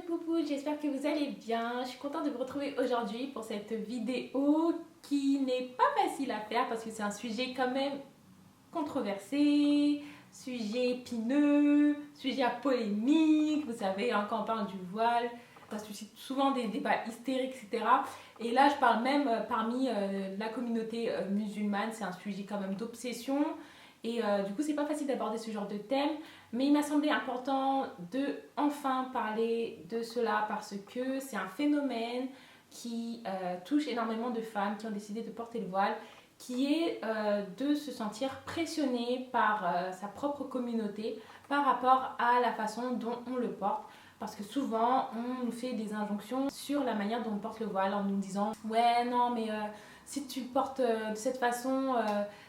poupous, j'espère que vous allez bien. Je suis contente de vous retrouver aujourd'hui pour cette vidéo qui n'est pas facile à faire parce que c'est un sujet quand même controversé, sujet épineux, sujet à polémique. Vous savez, hein, quand on parle du voile, ça suscite souvent des débats hystériques, etc. Et là, je parle même parmi la communauté musulmane, c'est un sujet quand même d'obsession. Et du coup, c'est pas facile d'aborder ce genre de thème, mais il m'a semblé important de enfin parler de cela parce que c'est un phénomène qui touche énormément de femmes qui ont décidé de porter le voile, qui est de se sentir pressionnée par sa propre communauté par rapport à la façon dont on le porte. Parce que souvent, on nous fait des injonctions sur la manière dont on porte le voile en nous disant « Ouais, non, mais si tu le portes de cette façon,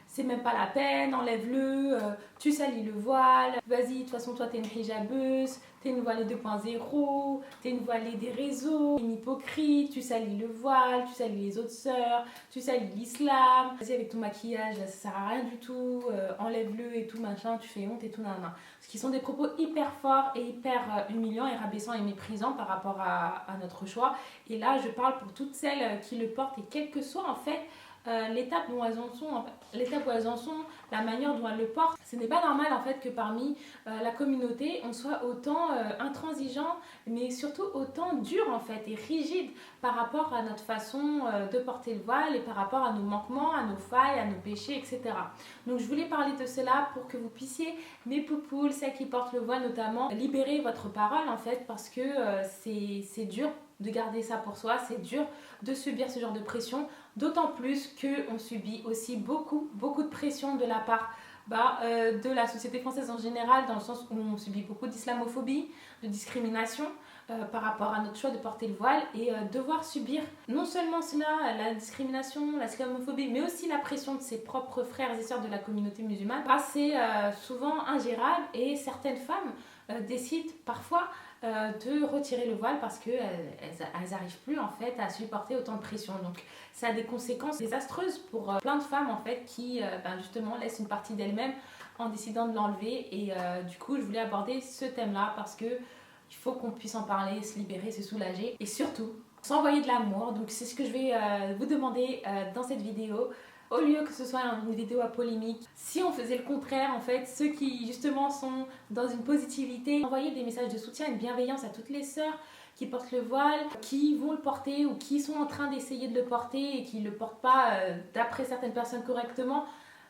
c'est même pas la peine, enlève-le, tu salis le voile, vas-y, de toute façon, toi, t'es une hijabeuse, t'es une voilée 2.0, t'es une voilée des réseaux, une hypocrite, tu salis le voile, tu salis les autres sœurs, tu salis l'islam, vas-y, avec ton maquillage, ça sert à rien du tout, enlève-le et tout, machin, tu fais honte et tout, nanana. » Ce qui sont des propos hyper forts et hyper humiliants et rabaissants et méprisants par rapport à notre choix. Et là, je parle pour toutes celles qui le portent et quel que soit en fait l'étape où elles en sont, la manière dont elles le portent. Ce n'est pas normal en fait que parmi la communauté, on soit autant intransigeant, mais surtout autant dur en fait et rigide par rapport à notre façon de porter le voile et par rapport à nos manquements, à nos failles, à nos péchés, etc. Donc je voulais parler de cela pour que vous puissiez, mes poupoules, celles qui portent le voile notamment, libérer votre parole en fait parce que c'est dur de garder ça pour soi, c'est dur de subir ce genre de pression, d'autant plus qu'on subit aussi beaucoup de pression de la part de la société française en général, dans le sens où on subit beaucoup d'islamophobie, de discrimination par rapport à notre choix de porter le voile et devoir subir non seulement cela, la discrimination, l'islamophobie, mais aussi la pression de ses propres frères et sœurs de la communauté musulmane, c'est souvent ingérable et certaines femmes décident parfois de retirer le voile parce qu'elles n'arrivent plus en fait à supporter autant de pression. Donc ça a des conséquences désastreuses pour plein de femmes en fait qui justement laissent une partie d'elles-mêmes en décidant de l'enlever. Et du coup je voulais aborder ce thème-là parce que il faut qu'on puisse en parler, se libérer, se soulager et surtout s'envoyer de l'amour. Donc c'est ce que je vais vous demander dans cette vidéo. Au lieu que ce soit une vidéo à polémique, si on faisait le contraire en fait, ceux qui justement sont dans une positivité, envoyer des messages de soutien et de bienveillance à toutes les sœurs qui portent le voile, qui vont le porter ou qui sont en train d'essayer de le porter et qui ne le portent pas d'après certaines personnes correctement.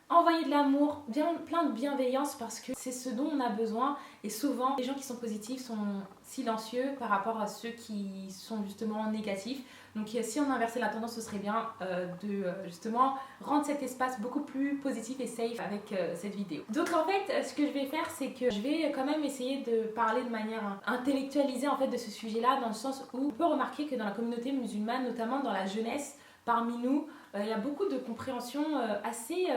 Envoyer de l'amour, plein de bienveillance parce que c'est ce dont on a besoin et souvent les gens qui sont positifs sont silencieux par rapport à ceux qui sont justement négatifs. Donc si on inversait la tendance, ce serait bien de justement rendre cet espace beaucoup plus positif et safe avec cette vidéo. Donc en fait, ce que je vais faire, c'est que je vais quand même essayer de parler de manière intellectualisée en fait de ce sujet-là, dans le sens où on peut remarquer que dans la communauté musulmane, notamment dans la jeunesse, parmi nous, il y a beaucoup de compréhension assez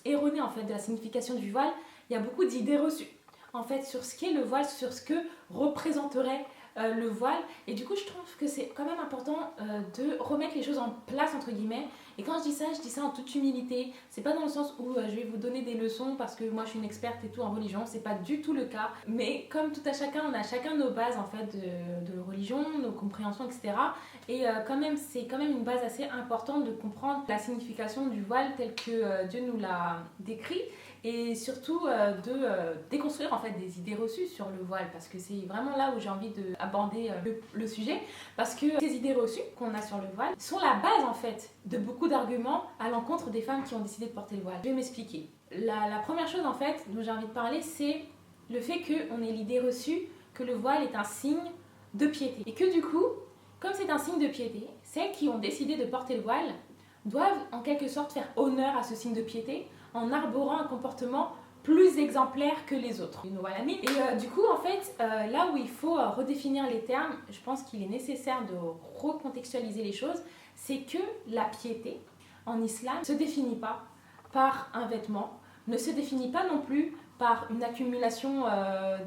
erronée en fait de la signification du voile. Il y a beaucoup d'idées reçues en fait sur ce qu'est le voile, sur ce que représenterait le voile, et du coup je trouve que c'est quand même important de remettre les choses en place entre guillemets. Et quand je dis ça en toute humilité. C'est pas dans le sens où je vais vous donner des leçons parce que moi je suis une experte et tout en religion, c'est pas du tout le cas, mais comme tout à chacun, on a chacun nos bases en fait de religion, nos compréhensions, etc. Et c'est quand même une base assez importante de comprendre la signification du voile tel que Dieu nous l'a décrit, et surtout de déconstruire en fait des idées reçues sur le voile, parce que c'est vraiment là où j'ai envie d'aborder le sujet, parce que ces idées reçues qu'on a sur le voile sont la base en fait de beaucoup d'arguments à l'encontre des femmes qui ont décidé de porter le voile. Je vais m'expliquer. La première chose en fait dont j'ai envie de parler, c'est le fait qu'on ait l'idée reçue que le voile est un signe de piété, et que du coup, comme c'est un signe de piété, celles qui ont décidé de porter le voile doivent en quelque sorte faire honneur à ce signe de piété en arborant un comportement plus exemplaire que les autres. Et du coup, en fait, là où il faut redéfinir les termes, je pense qu'il est nécessaire de recontextualiser les choses, c'est que la piété en islam ne se définit pas par un vêtement, ne se définit pas non plus par une accumulation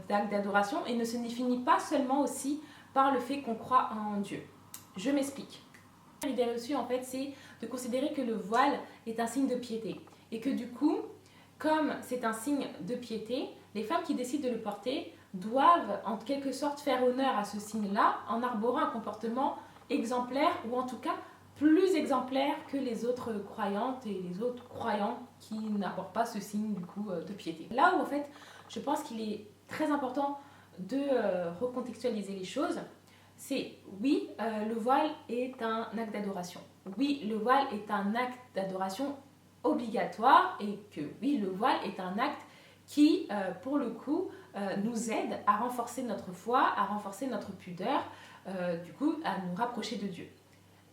d'actes d'adoration, et ne se définit pas seulement aussi par le fait qu'on croit en Dieu. Je m'explique. L'idée reçue, en fait, c'est de considérer que le voile est un signe de piété. Et que du coup, comme c'est un signe de piété, les femmes qui décident de le porter doivent en quelque sorte faire honneur à ce signe-là en arborant un comportement exemplaire ou en tout cas plus exemplaire que les autres croyantes et les autres croyants qui n'apportent pas ce signe du coup de piété. Là où en fait je pense qu'il est très important de recontextualiser les choses, c'est oui, le voile est un acte d'adoration. Oui, le voile est un acte d'adoration obligatoire et que oui, le voile est un acte qui, pour le coup, nous aide à renforcer notre foi, à renforcer notre pudeur, du coup, à nous rapprocher de Dieu.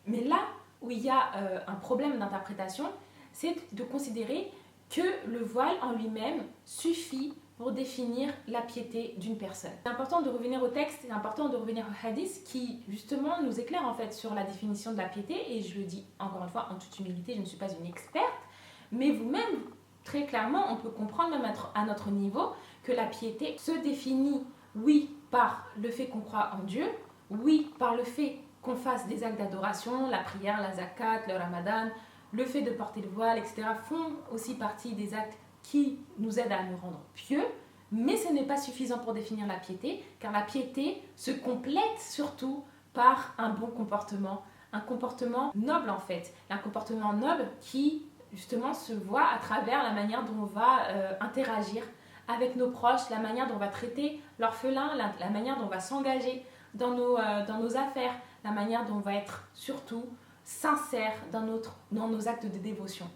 Mais là où il y a un problème d'interprétation, c'est de considérer que le voile en lui-même suffit pour définir la piété d'une personne. C'est important de revenir au texte, c'est important de revenir au hadith qui justement nous éclaire en fait sur la définition de la piété, et je le dis encore une fois en toute humilité, je ne suis pas une experte, mais vous-même, très clairement, on peut comprendre même à notre niveau que la piété se définit, oui, par le fait qu'on croit en Dieu, oui, par le fait qu'on fasse des actes d'adoration, la prière, la zakat, le ramadan, le fait de porter le voile, etc. font aussi partie des actes qui nous aident à nous rendre pieux, mais ce n'est pas suffisant pour définir la piété, car la piété se complète surtout par un bon comportement, un comportement noble en fait, un comportement noble qui justement se voit à travers la manière dont on va interagir avec nos proches, la manière dont on va traiter l'orphelin, la manière dont on va s'engager dans nos affaires, la manière dont on va être surtout sincère dans nos actes de dévotion.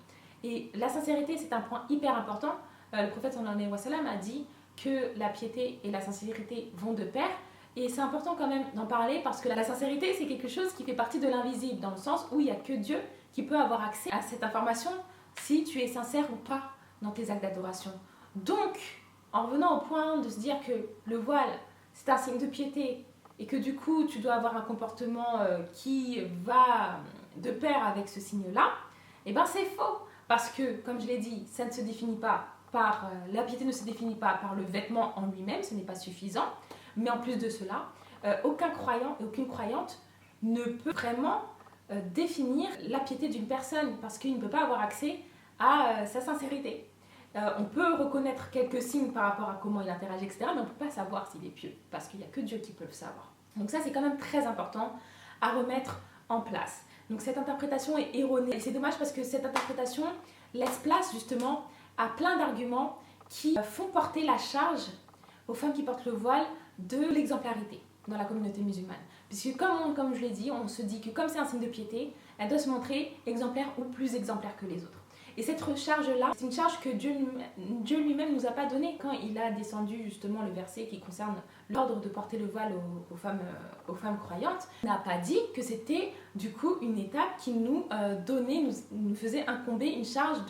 Et la sincérité, c'est un point hyper important. Le prophète sallallahu alayhi wa sallam a dit que la piété et la sincérité vont de pair. Et c'est important quand même d'en parler parce que la sincérité, c'est quelque chose qui fait partie de l'invisible, dans le sens où il n'y a que Dieu qui peut avoir accès à cette information si tu es sincère ou pas dans tes actes d'adoration. Donc, en revenant au point de se dire que le voile, c'est un signe de piété et que du coup, tu dois avoir un comportement qui va de pair avec ce signe-là, eh bien c'est faux. Parce que, comme je l'ai dit, ça ne se définit pas par... la piété ne se définit pas par le vêtement en lui-même, ce n'est pas suffisant. Mais en plus de cela, aucun croyant et aucune croyante ne peut vraiment définir la piété d'une personne parce qu'il ne peut pas avoir accès à sa sincérité. On peut reconnaître quelques signes par rapport à comment il interagit, etc. Mais on ne peut pas savoir s'il est pieux parce qu'il n'y a que Dieu qui peut le savoir. Donc ça, c'est quand même très important à remettre en place. Donc cette interprétation est erronée. Et c'est dommage parce que cette interprétation laisse place justement à plein d'arguments qui font porter la charge aux femmes qui portent le voile de l'exemplarité dans la communauté musulmane. Puisque comme je l'ai dit, on se dit que comme c'est un signe de piété, elle doit se montrer exemplaire ou plus exemplaire que les autres. Et cette charge-là, c'est une charge que Dieu lui-même nous a pas donnée quand il a descendu justement le verset qui concerne l'ordre de porter le voile aux femmes croyantes. Il n'a pas dit que c'était du coup une étape qui nous faisait incomber une charge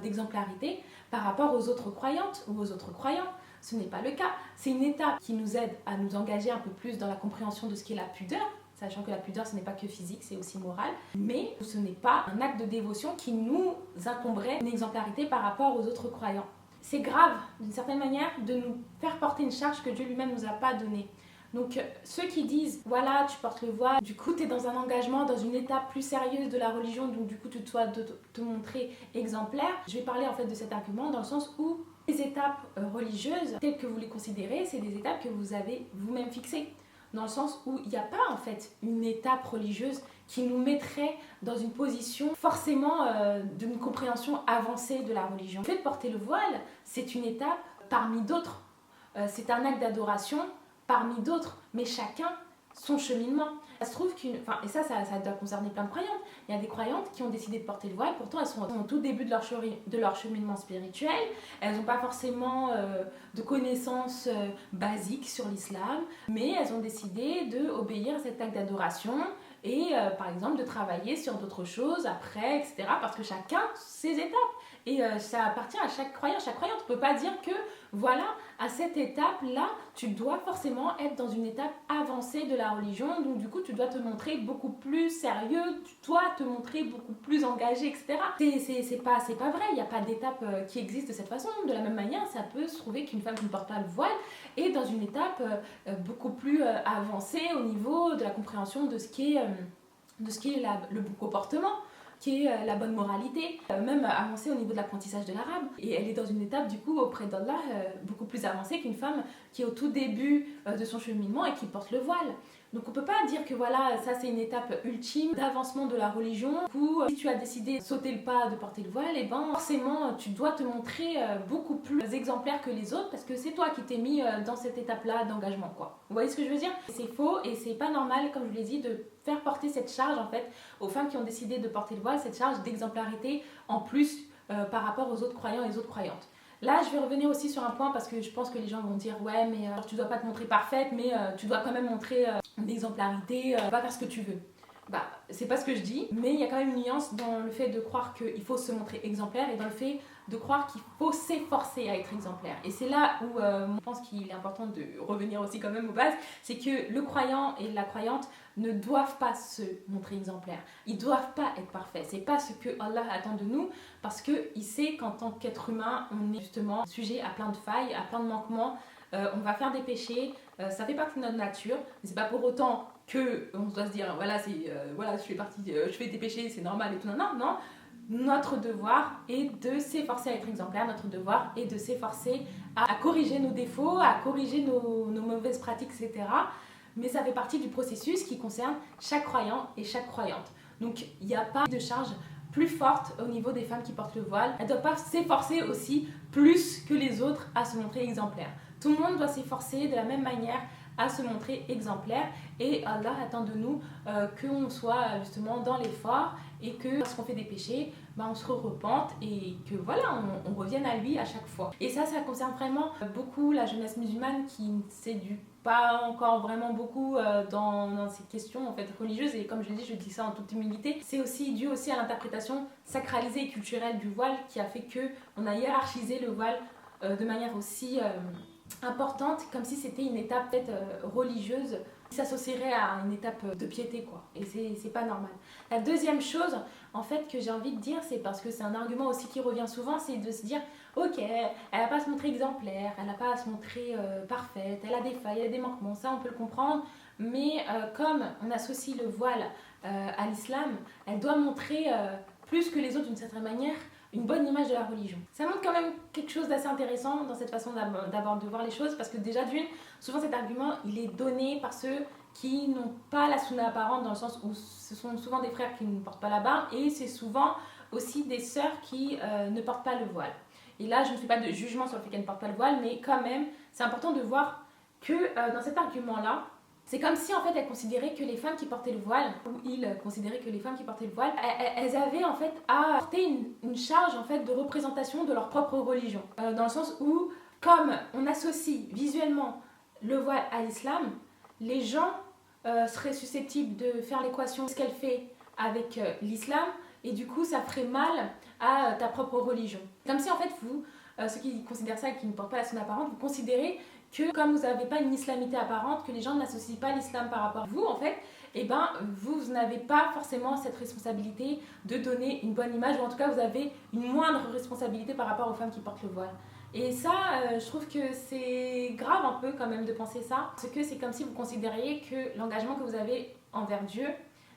d'exemplarité par rapport aux autres croyantes ou aux autres croyants. Ce n'est pas le cas. C'est une étape qui nous aide à nous engager un peu plus dans la compréhension de ce qu'est la pudeur, sachant que la pudeur, ce n'est pas que physique, c'est aussi moral. Mais ce n'est pas un acte de dévotion qui nous incomberait une exemplarité par rapport aux autres croyants. C'est grave, d'une certaine manière, de nous faire porter une charge que Dieu lui-même ne nous a pas donnée. Donc ceux qui disent, voilà, tu portes le voile, du coup tu es dans un engagement, dans une étape plus sérieuse de la religion, donc du coup tu dois te montrer exemplaire. Je vais parler en fait de cet argument dans le sens où les étapes religieuses, telles que vous les considérez, c'est des étapes que vous avez vous-même fixées. Dans le sens où il n'y a pas en fait une étape religieuse qui nous mettrait dans une position forcément d'une compréhension avancée de la religion. Le fait de porter le voile, c'est une étape parmi d'autres. C'est un acte d'adoration parmi d'autres, mais chacun son cheminement. Ça se trouve et ça doit concerner plein de croyantes. Il y a des croyantes qui ont décidé de porter le voile, pourtant elles sont au tout début de leur cheminement spirituel. Elles n'ont pas forcément de connaissances basiques sur l'islam, mais elles ont décidé d'obéir à cet acte d'adoration et par exemple de travailler sur d'autres choses après, etc. Parce que chacun ses étapes. Et ça appartient à chaque croyant. Chaque croyant, on ne peut pas dire que, voilà, à cette étape-là, tu dois forcément être dans une étape avancée de la religion. Donc, du coup, tu dois te montrer beaucoup plus sérieux, tu dois te montrer beaucoup plus engagé, etc. C'est pas vrai. Il n'y a pas d'étape qui existe de cette façon. De la même manière, ça peut se trouver qu'une femme qui ne porte pas le voile est dans une étape beaucoup plus avancée au niveau de la compréhension de ce qu'est le bon comportement, qui est la bonne moralité, même avancée au niveau de l'apprentissage de l'arabe. Et elle est dans une étape, du coup, auprès d'Allah, beaucoup plus avancée qu'une femme qui est au tout début de son cheminement et qui porte le voile. Donc on peut pas dire que voilà, ça c'est une étape ultime d'avancement de la religion. Ou si tu as décidé de sauter le pas de porter le voile, et ben forcément tu dois te montrer beaucoup plus exemplaire que les autres parce que c'est toi qui t'es mis dans cette étape-là d'engagement, quoi. Vous voyez ce que je veux dire? C'est faux et c'est pas normal, comme je vous l'ai dit, de faire porter cette charge en fait aux femmes qui ont décidé de porter le voile, cette charge d'exemplarité en plus par rapport aux autres croyants et aux autres croyantes. Là, je vais revenir aussi sur un point parce que je pense que les gens vont dire ouais, mais tu dois pas te montrer parfaite, mais tu dois quand même montrer une exemplarité, va faire ce que tu veux. Bah, c'est pas ce que je dis, mais il y a quand même une nuance dans le fait de croire qu'il faut se montrer exemplaire et dans le fait de croire qu'il faut s'efforcer à être exemplaire. Et c'est là où je pense qu'il est important de revenir aussi quand même aux bases, c'est que le croyant et la croyante ne doivent pas se montrer exemplaires. Ils doivent pas être parfaits. C'est pas ce que Allah attend de nous parce qu'il sait qu'en tant qu'être humain, on est justement sujet à plein de failles, à plein de manquements. On va faire des péchés, ça fait partie de notre nature, mais c'est pas pour autant que on doit se dire voilà, voilà, je fais des péchés, c'est normal et tout. Non. Notre devoir est de s'efforcer à être exemplaire, notre devoir est de s'efforcer à corriger nos défauts, à corriger nos mauvaises pratiques, etc. Mais ça fait partie du processus qui concerne chaque croyant et chaque croyante. Donc il n'y a pas de charge plus forte au niveau des femmes qui portent le voile. Elles ne doivent pas s'efforcer aussi plus que les autres à se montrer exemplaires. Tout le monde doit s'efforcer de la même manière à se montrer exemplaire et Allah attend de nous qu'on soit justement dans l'effort et que lorsqu'on fait des péchés, on se repente et que voilà, on revienne à lui à chaque fois. Et ça concerne vraiment beaucoup la jeunesse musulmane qui ne s'éduque pas encore vraiment beaucoup dans ces questions en fait religieuses, et comme je l'ai dit, je dis ça en toute humilité. C'est aussi dû aussi à l'interprétation sacralisée et culturelle du voile qui a fait que on a hiérarchisé le voile de manière aussi importante, comme si c'était une étape peut-être religieuse qui s'associerait à une étape de piété, quoi. Et c'est pas normal. La deuxième chose en fait que j'ai envie de dire, c'est parce que c'est un argument aussi qui revient souvent, c'est de se dire ok, elle n'a pas à se montrer exemplaire, elle n'a pas à se montrer parfaite, elle a des failles, elle a des manquements, ça on peut le comprendre, mais comme on associe le voile à l'islam, elle doit montrer plus que les autres d'une certaine manière une bonne image de la religion. Ça montre quand même quelque chose d'assez intéressant dans cette façon de voir les choses, parce que déjà d'une, souvent cet argument il est donné par ceux qui n'ont pas la sunna apparente, dans le sens où ce sont souvent des frères qui ne portent pas la barbe, et c'est souvent aussi des sœurs qui ne portent pas le voile. Et là je ne fais pas de jugement sur le fait qu'elles ne portent pas le voile, mais quand même c'est important de voir que dans cet argument là, c'est comme si en fait elles considéraient que les femmes qui portaient le voile, ou ils considéraient que les femmes qui portaient le voile, elles avaient en fait à porter une charge en fait de représentation de leur propre religion. Dans le sens où, comme on associe visuellement le voile à l'islam, les gens seraient susceptibles de faire l'équation de ce qu'elle fait avec l'islam, et du coup ça ferait mal à ta propre religion. Comme si en fait vous, ceux qui considèrent ça et qui ne portent pas la sunna apparente, vous considérez que comme vous n'avez pas une islamité apparente, que les gens n'associent pas l'islam par rapport à vous en fait, et vous n'avez pas forcément cette responsabilité de donner une bonne image, ou en tout cas vous avez une moindre responsabilité par rapport aux femmes qui portent le voile. Et ça, je trouve que c'est grave un peu quand même de penser ça, parce que c'est comme si vous considériez que l'engagement que vous avez envers Dieu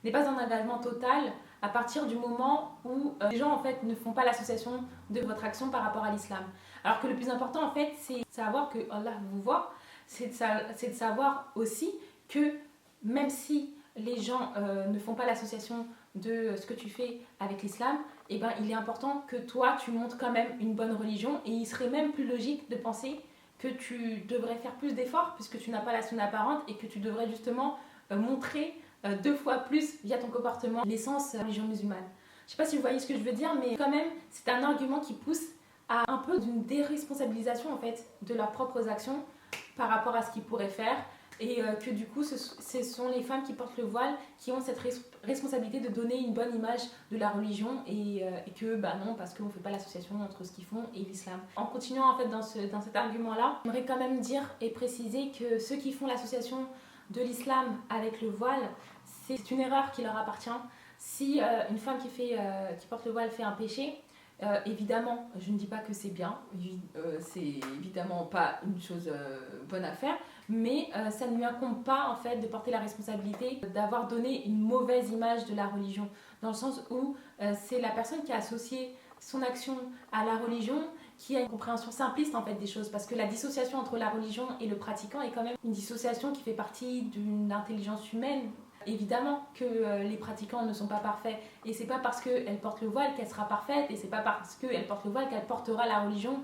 n'est pas un engagement total à partir du moment où les gens en fait ne font pas l'association de votre action par rapport à l'islam. Alors que le plus important en fait, c'est de savoir que Allah vous voit, c'est de savoir aussi que même si les gens ne font pas l'association de ce que tu fais avec l'islam, il est important que toi tu montres quand même une bonne religion, et il serait même plus logique de penser que tu devrais faire plus d'efforts puisque tu n'as pas la sunna apparente, et que tu devrais justement montrer 2 fois plus via ton comportement l'essence de la religion musulmane. Je sais pas si vous voyez ce que je veux dire, mais quand même c'est un argument qui pousse à un peu d'une déresponsabilisation en fait de leurs propres actions par rapport à ce qu'ils pourraient faire, et que du coup ce sont les femmes qui portent le voile qui ont cette responsabilité de donner une bonne image de la religion, et que non, parce qu'on ne fait pas l'association entre ce qu'ils font et l'islam. En continuant en fait dans cet argument là, j'aimerais quand même dire et préciser que ceux qui font l'association de l'islam avec le voile, c'est une erreur qui leur appartient. Si une femme qui porte le voile fait un péché, évidemment, je ne dis pas que c'est bien, c'est évidemment pas une chose bonne à faire, mais ça ne lui incombe pas en fait de porter la responsabilité d'avoir donné une mauvaise image de la religion, dans le sens où c'est la personne qui a associé son action à la religion qui a une compréhension simpliste en fait des choses, parce que la dissociation entre la religion et le pratiquant est quand même une dissociation qui fait partie d'une intelligence humaine. Évidemment que les pratiquants ne sont pas parfaits, et c'est pas parce qu'elle porte le voile qu'elle sera parfaite, et c'est pas parce qu'elle porte le voile qu'elle portera la religion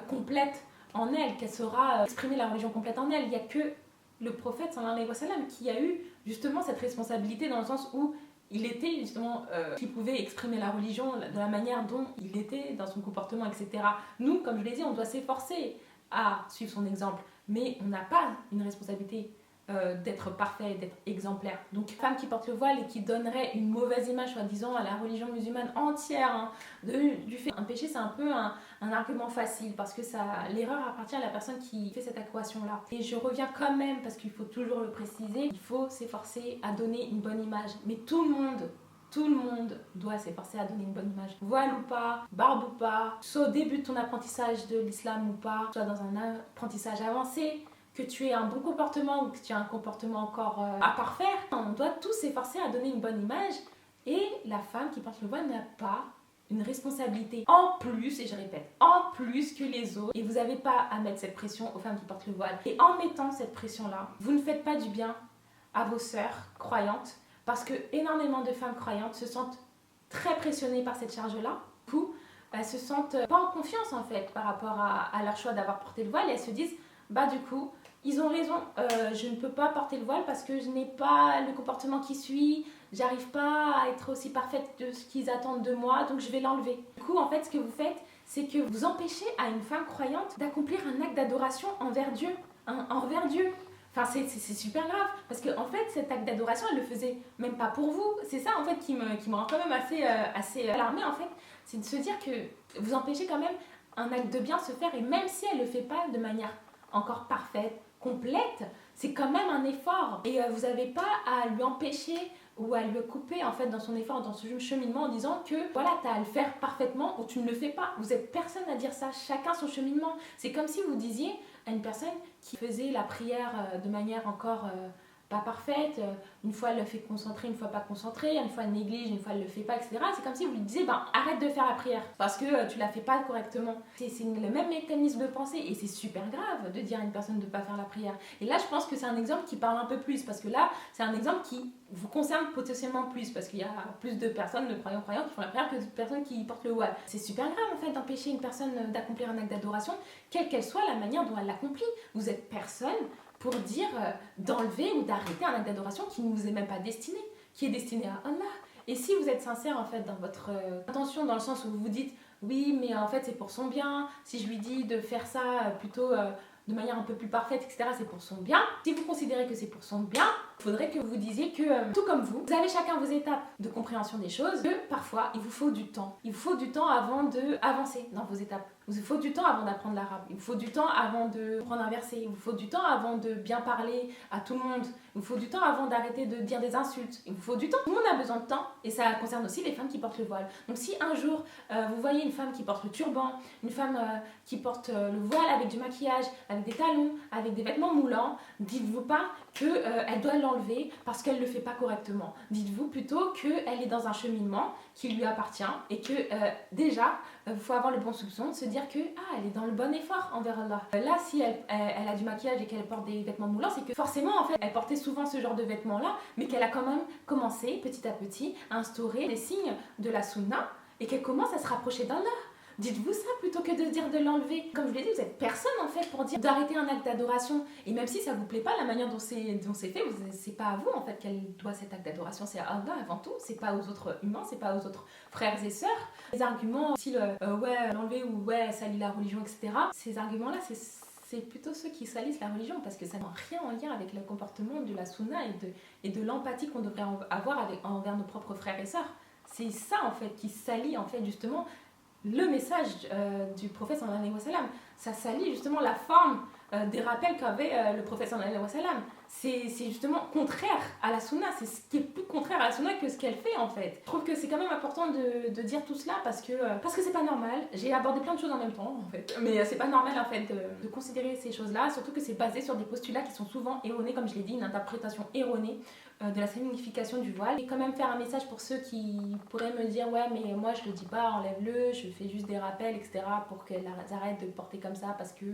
complète en elle, qu'elle saura exprimer la religion complète en elle. Il n'y a que le prophète sallallahu alayhi wa sallam qui a eu justement cette responsabilité, dans le sens où il était justement qui pouvait exprimer la religion de la manière dont il était, dans son comportement, etc. Nous, comme je l'ai dit, on doit s'efforcer à suivre son exemple, mais on n'a pas une responsabilité d'être parfait, d'être exemplaire. Donc, femme qui porte le voile et qui donnerait une mauvaise image, soi-disant, à la religion musulmane entière, hein, du fait un péché, c'est un peu un argument facile, parce que l'erreur appartient à la personne qui fait cette équation-là. Et je reviens quand même, parce qu'il faut toujours le préciser, il faut s'efforcer à donner une bonne image. Mais tout le monde doit s'efforcer à donner une bonne image. Voile ou pas, barbe ou pas, soit au début de ton apprentissage de l'islam ou pas, soit dans un apprentissage avancé, que tu aies un bon comportement ou que tu aies un comportement encore à parfaire, on doit tous s'efforcer à donner une bonne image, et la femme qui porte le voile n'a pas une responsabilité en plus, et je répète, en plus que les autres, et vous n'avez pas à mettre cette pression aux femmes qui portent le voile. Et en mettant cette pression-là, vous ne faites pas du bien à vos sœurs croyantes, parce que énormément de femmes croyantes se sentent très pressionnées par cette charge-là. Du coup, elles se sentent pas en confiance en fait par rapport à leur choix d'avoir porté le voile, et elles se disent, bah du coup, ils ont raison, je ne peux pas porter le voile parce que je n'ai pas le comportement qui suit, j'arrive pas à être aussi parfaite de ce qu'ils attendent de moi, donc je vais l'enlever. Du coup, en fait, ce que vous faites, c'est que vous empêchez à une femme croyante d'accomplir un acte d'adoration envers Dieu, envers Dieu. Enfin, c'est super grave, parce que en fait, cet acte d'adoration, elle le faisait même pas pour vous. C'est ça, en fait, qui me rend quand même assez alarmée, en fait. C'est de se dire que vous empêchez quand même un acte de bien se faire, et même si elle le fait pas de manière encore parfaite, complète, c'est quand même un effort. Et vous n'avez pas à lui empêcher ou à lui couper en fait dans son effort, dans ce cheminement, en disant que voilà, tu as à le faire parfaitement ou tu ne le fais pas. Vous n'êtes personne à dire ça, chacun son cheminement. C'est comme si vous disiez à une personne qui faisait la prière de manière encore pas parfaite, une fois elle le fait concentrer, une fois pas concentrée, une fois elle néglige, une fois elle le fait pas, etc. C'est comme si vous lui disiez, arrête de faire la prière parce que tu la fais pas correctement. C'est le même mécanisme de pensée, et c'est super grave de dire à une personne de pas faire la prière. Et là, je pense que c'est un exemple qui parle un peu plus, parce que là, c'est un exemple qui vous concerne potentiellement plus, parce qu'il y a plus de personnes, de croyants qui font la prière que de personnes qui portent le voile. C'est super grave en fait d'empêcher une personne d'accomplir un acte d'adoration, quelle qu'elle soit la manière dont elle l'accomplit. Vous êtes personne pour dire d'enlever ou d'arrêter un acte d'adoration qui ne vous est même pas destiné, qui est destiné à Allah. Et si vous êtes sincère en fait dans votre intention, dans le sens où vous vous dites oui, mais en fait c'est pour son bien, si je lui dis de faire ça plutôt de manière un peu plus parfaite, etc., c'est pour son bien. Si vous considérez que c'est pour son bien, il faudrait que vous disiez que, tout comme vous avez chacun vos étapes de compréhension des choses, que parfois il vous faut du temps. Il vous faut du temps avant d'avancer dans vos étapes. Il vous faut du temps avant d'apprendre l'arabe. Il vous faut du temps avant de prendre un verset. Il vous faut du temps avant de bien parler à tout le monde. Il vous faut du temps avant d'arrêter de dire des insultes. Il vous faut du temps. Tout le monde a besoin de temps, et ça concerne aussi les femmes qui portent le voile. Donc si un jour vous voyez une femme qui porte le turban, une femme qui porte le voile avec du maquillage, avec des talons, avec des vêtements moulants, dites-vous pas qu'elle doit l'enlever parce qu'elle ne le fait pas correctement. Dites-vous plutôt qu'elle est dans un cheminement qui lui appartient, et que déjà, il faut avoir le bon soupçon de se dire que elle est dans le bon effort envers Allah. Là, si elle a du maquillage et qu'elle porte des vêtements moulants, c'est que forcément, en fait, elle portait souvent ce genre de vêtements-là, mais qu'elle a quand même commencé petit à petit à instaurer des signes de la sunna, et qu'elle commence à se rapprocher d'Allah. Dites-vous ça plutôt que de dire de l'enlever. Comme je l'ai dit, vous êtes personne en fait pour dire d'arrêter un acte d'adoration. Et même si ça vous plaît pas, la manière dont c'est fait, c'est pas à vous en fait qu'elle doit cet acte d'adoration, c'est à Allah avant tout. C'est pas aux autres humains, c'est pas aux autres frères et sœurs. Les arguments style ouais l'enlever ou ouais salit la religion, etc. Ces arguments-là, c'est plutôt ceux qui salissent la religion, parce que ça n'a rien en lien avec le comportement de la sunna et de l'empathie qu'on devrait avoir envers nos propres frères et sœurs. C'est ça en fait qui salit en fait justement le message du prophète sallallahu alayhi wa sallam. Ça salit justement la forme des rappels qu'avait le prophète sallallahu alayhi wa sallam. C'est justement contraire à la sunna, c'est ce qui est plus contraire à la sunna que ce qu'elle fait en fait. Je trouve que c'est quand même important de dire tout cela parce que c'est pas normal. J'ai abordé plein de choses en même temps en fait, mais c'est pas normal en fait de considérer ces choses-là, surtout que c'est basé sur des postulats qui sont souvent erronés, comme je l'ai dit, une interprétation erronée de la signification du voile. Et quand même faire un message pour ceux qui pourraient me dire ouais mais moi je le dis pas, enlève-le, je fais juste des rappels etc pour qu'elles arrêtent de le porter comme ça parce que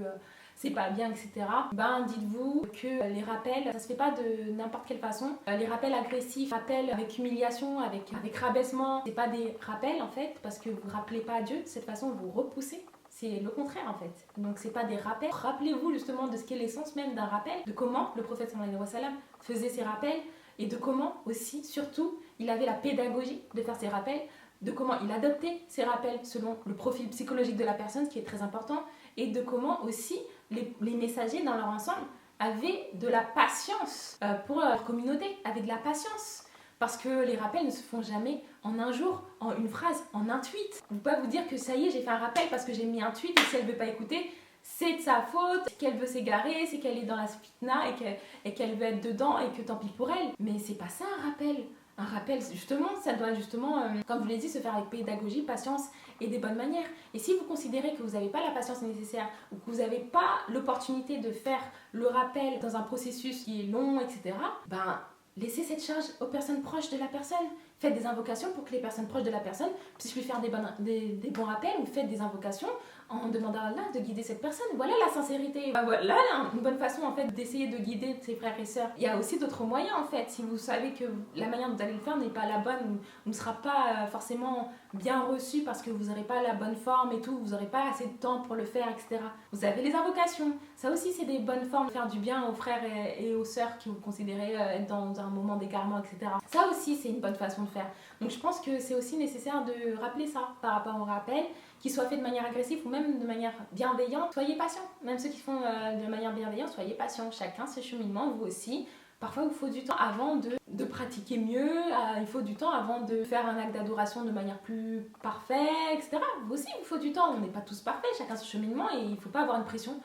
c'est pas bien etc. Ben dites-vous que les rappels ça se fait pas de n'importe quelle façon. Les rappels agressifs, rappels avec humiliation, avec rabaissement, c'est pas des rappels en fait parce que vous rappelez pas à Dieu, de cette façon vous repoussez. C'est le contraire en fait. Donc c'est pas des rappels. Rappelez-vous justement de ce qu'est l'essence même d'un rappel, de comment le prophète sallallahu alayhi wa sallam faisait ses rappels et de comment aussi, surtout, il avait la pédagogie de faire ses rappels, de comment il adoptait ses rappels selon le profil psychologique de la personne, ce qui est très important, et de comment aussi les messagers dans leur ensemble avaient de la patience pour leur communauté, avaient de la patience. Parce que les rappels ne se font jamais en un jour, en une phrase, en un tweet. Vous ne pouvez pas vous dire que ça y est, j'ai fait un rappel parce que j'ai mis un tweet et si elle ne veut pas écouter, c'est de sa faute, c'est qu'elle veut s'égarer, c'est qu'elle est dans la fitna et qu'elle veut être dedans et que tant pis pour elle. Mais c'est pas ça un rappel. Un rappel, justement, ça doit justement, comme je vous l'ai dit, se faire avec pédagogie, patience et des bonnes manières. Et si vous considérez que vous n'avez pas la patience nécessaire ou que vous n'avez pas l'opportunité de faire le rappel dans un processus qui est long, etc., ben laissez cette charge aux personnes proches de la personne. Faites des invocations pour que les personnes proches de la personne puissent lui faire des bons rappels ou faites des invocations en demandant à Allah de guider cette personne. Voilà la sincérité. Voilà une bonne façon en fait d'essayer de guider ses frères et sœurs. Il y a aussi d'autres moyens en fait. Si vous savez que la manière dont vous allez le faire n'est pas la bonne ou ne sera pas forcément bien reçue parce que vous n'aurez pas la bonne forme et tout, vous n'aurez pas assez de temps pour le faire, etc. Vous avez les invocations. Ça aussi c'est des bonnes formes de faire du bien aux frères et aux sœurs qui vous considérez être dans un moment d'égarement, etc. Ça aussi c'est une bonne façon de faire. Donc je pense que c'est aussi nécessaire de rappeler ça par rapport au rappel, qu'il soit fait de manière agressive ou même de manière bienveillante. Soyez patient, même ceux qui font de manière bienveillante, soyez patient. Chacun ses cheminements, vous aussi. Parfois il faut du temps avant de pratiquer mieux, il faut du temps avant de faire un acte d'adoration de manière plus parfaite, etc. Vous aussi il faut du temps, on n'est pas tous parfaits, chacun son cheminement et il ne faut pas avoir une pression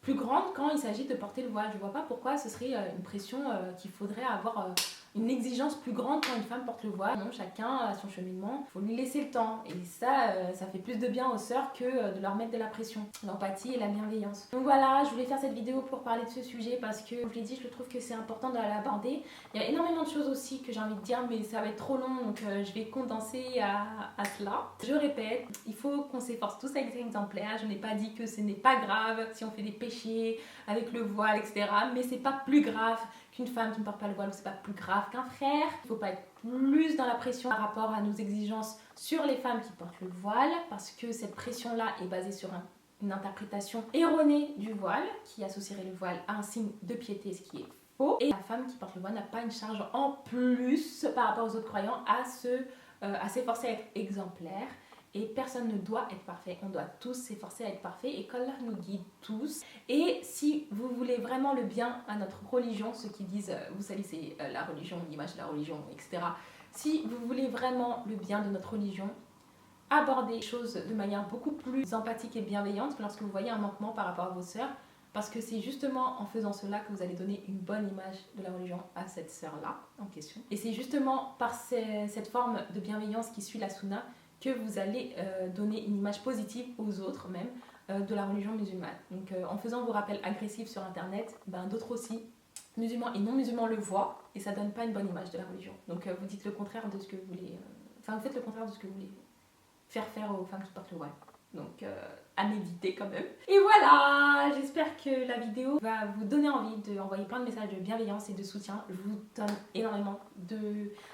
plus grande quand il s'agit de porter le voile. Je ne vois pas pourquoi ce serait une pression qu'il faudrait avoir une exigence plus grande quand une femme porte le voile. Non, chacun a son cheminement, il faut lui laisser le temps. Et ça, ça fait plus de bien aux sœurs que de leur mettre de la pression, l'empathie et la bienveillance. Donc voilà, je voulais faire cette vidéo pour parler de ce sujet parce que, comme je l'ai dit, je trouve que c'est important de l'aborder. Il y a énormément de choses aussi que j'ai envie de dire, mais ça va être trop long, donc je vais condenser à cela. Je répète, il faut qu'on s'efforce tous à être exemplaires. Je n'ai pas dit que ce n'est pas grave si on fait des péchés avec le voile, etc. Mais c'est pas plus grave qu'une femme qui ne porte pas le voile, c'est pas plus grave qu'un frère. Il ne faut pas être plus dans la pression par rapport à nos exigences sur les femmes qui portent le voile, parce que cette pression-là est basée sur une interprétation erronée du voile, qui associerait le voile à un signe de piété, ce qui est faux. Et la femme qui porte le voile n'a pas une charge en plus par rapport aux autres croyants à s'efforcer à être exemplaire. Et personne ne doit être parfait, on doit tous s'efforcer à être parfait et qu'Allah nous guide tous. Et si vous voulez vraiment le bien à notre religion, ceux qui disent vous salissez la religion, l'image de la religion, etc. Si vous voulez vraiment le bien de notre religion, abordez les choses de manière beaucoup plus empathique et bienveillante lorsque vous voyez un manquement par rapport à vos sœurs. Parce que c'est justement en faisant cela que vous allez donner une bonne image de la religion à cette sœur-là en question. Et c'est justement par cette forme de bienveillance qui suit la sunna que vous allez donner une image positive aux autres même de la religion musulmane. Donc en faisant vos rappels agressifs sur internet, d'autres aussi, musulmans et non musulmans le voient et ça donne pas une bonne image de la religion. Donc vous dites le contraire de ce que vous voulez, vous faites le contraire de ce que vous voulez faire aux femmes qui portent le voile. Donc à méditer quand même. Et voilà, j'espère que la vidéo va vous donner envie d'envoyer plein de messages de bienveillance et de soutien. Je vous donne énormément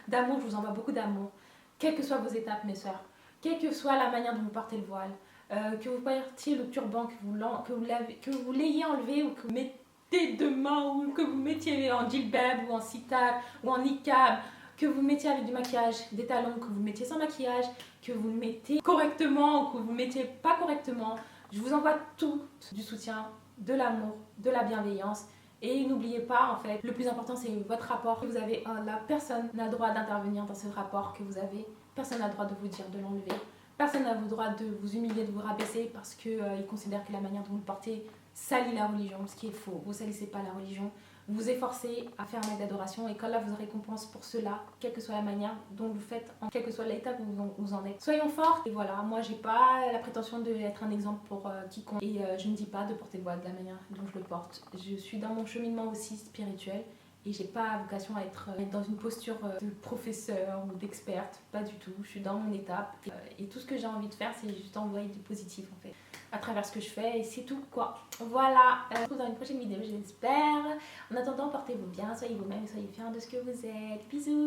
d'amour, je vous envoie beaucoup d'amour, quelles que soient vos étapes mes sœurs. Quelle que soit la manière dont vous portez le voile, que vous portiez le turban, que vous l'ayez enlevé ou que vous mettez demain ou que vous mettiez en djilbab ou en sitar ou en niqab, que vous mettiez avec du maquillage, des talons, que vous mettiez sans maquillage, que vous le mettez correctement ou que vous ne mettiez pas correctement. Je vous envoie tout du soutien, de l'amour, de la bienveillance. Et n'oubliez pas, en fait, le plus important c'est votre rapport que vous avez. Personne n'a le droit d'intervenir dans ce rapport que vous avez. Personne n'a le droit de vous dire de l'enlever. Personne n'a le droit de vous humilier, de vous rabaisser parce qu'il considère que la manière dont vous le portez salit la religion, ce qui est faux. Vous salissez pas la religion. Vous vous efforcez à faire un acte d'adoration et qu'Allah vous récompense pour cela, quelle que soit la manière dont vous faites, quelle que soit l'étape où vous en êtes. Soyons forts. Et voilà, moi j'ai pas la prétention d'être un exemple pour quiconque. Et je ne dis pas de porter le voile de la manière dont je le porte. Je suis dans mon cheminement aussi spirituel. Et j'ai pas vocation à être dans une posture de professeur ou d'experte, pas du tout. Je suis dans mon étape et tout ce que j'ai envie de faire, c'est juste envoyer du positif en fait à travers ce que je fais et c'est tout quoi. Voilà, on se retrouve dans une prochaine vidéo, je l'espère. En attendant, portez-vous bien, soyez vous-même, soyez fiers de ce que vous êtes. Bisous.